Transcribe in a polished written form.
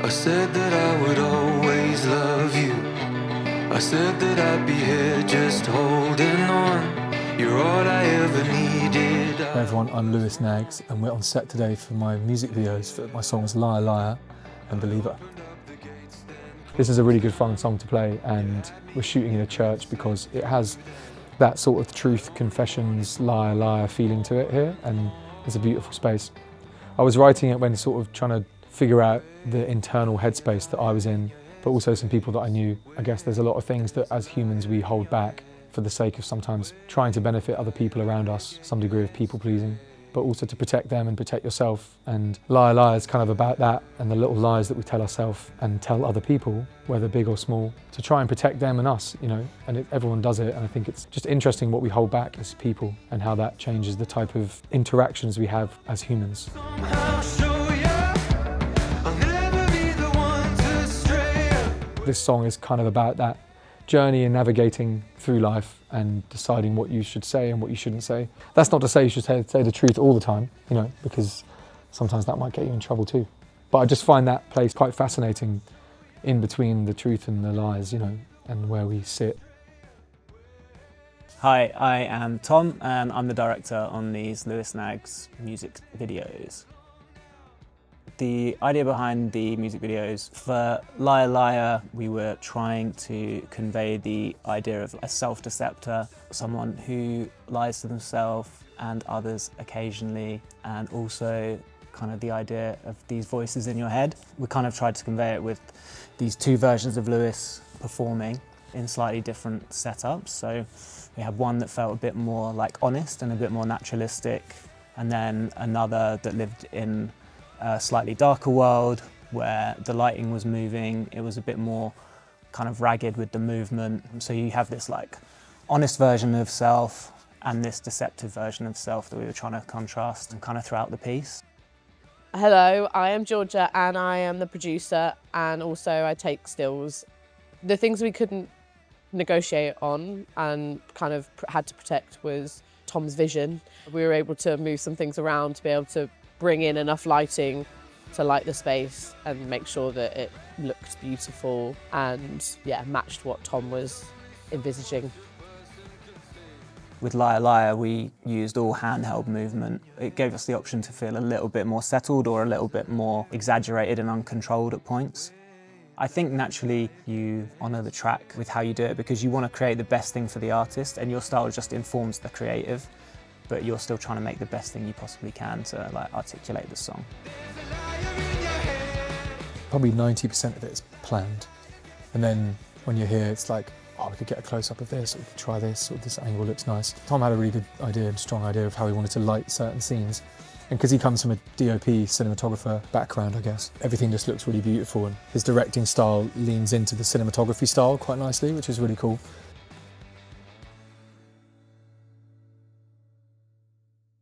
I said that I would always love you. I said that I'd be here just holding on. You're all I ever needed. Hey everyone, I'm Knaggs and we're on set today for my music videos for my songs Liar Liar and Believer. This is a really good fun song to play, and we're shooting in a church because it has that sort of truth, confessions, liar, liar feeling to it here, and it's a beautiful space. I was writing it when sort of trying to figure out the internal headspace that I was in, but also some people that I knew. I guess there's a lot of things that as humans we hold back for the sake of sometimes trying to benefit other people around us, some degree of people pleasing, but also to protect them and protect yourself. And Liar Liar is kind of about that, and the little lies that we tell ourselves and tell other people, whether big or small, to try and protect them and us, you know, and everyone does it. And I think it's just interesting what we hold back as people and how that changes the type of interactions we have as humans. This song is kind of about that journey and navigating through life and deciding what you should say and what you shouldn't say. That's not to say you should say the truth all the time, you know, because sometimes that might get you in trouble too. But I just find that place quite fascinating, in between the truth and the lies, you know, and where we sit. Hi, I am Tom and I'm the director on these Knaggs music videos. The idea behind the music videos, for Liar Liar, we were trying to convey the idea of a self-deceptor, someone who lies to themselves and others occasionally, and also kind of the idea of these voices in your head. We kind of tried to convey it with these two versions of Lewis performing in slightly different setups. So we had one that felt a bit more like honest and a bit more naturalistic, and then another that lived in a slightly darker world where the lighting was moving. It was a bit more kind of ragged with the movement. So you have this like honest version of self and this deceptive version of self that we were trying to contrast and kind of throughout the piece. Hello, I am Georgia and I am the producer, and also I take stills. The things we couldn't negotiate on and kind of had to protect was Tom's vision. We were able to move some things around to be able to bring in enough lighting to light the space and make sure that it looked beautiful and, yeah, matched what Tom was envisaging. With Liar Liar, we used all handheld movement. It gave us the option to feel a little bit more settled or a little bit more exaggerated and uncontrolled at points. I think naturally you honour the track with how you do it because you want to create the best thing for the artist, and your style just informs the creative, but you're still trying to make the best thing you possibly can to like articulate the song. Probably 90% of it is planned. And then when you're here, it's like, oh, we could get a close-up of this, or we could try this, or this angle looks nice. Tom had a really good idea and strong idea of how he wanted to light certain scenes. And because he comes from a DOP cinematographer background, I guess, everything just looks really beautiful, and his directing style leans into the cinematography style quite nicely, which is really cool.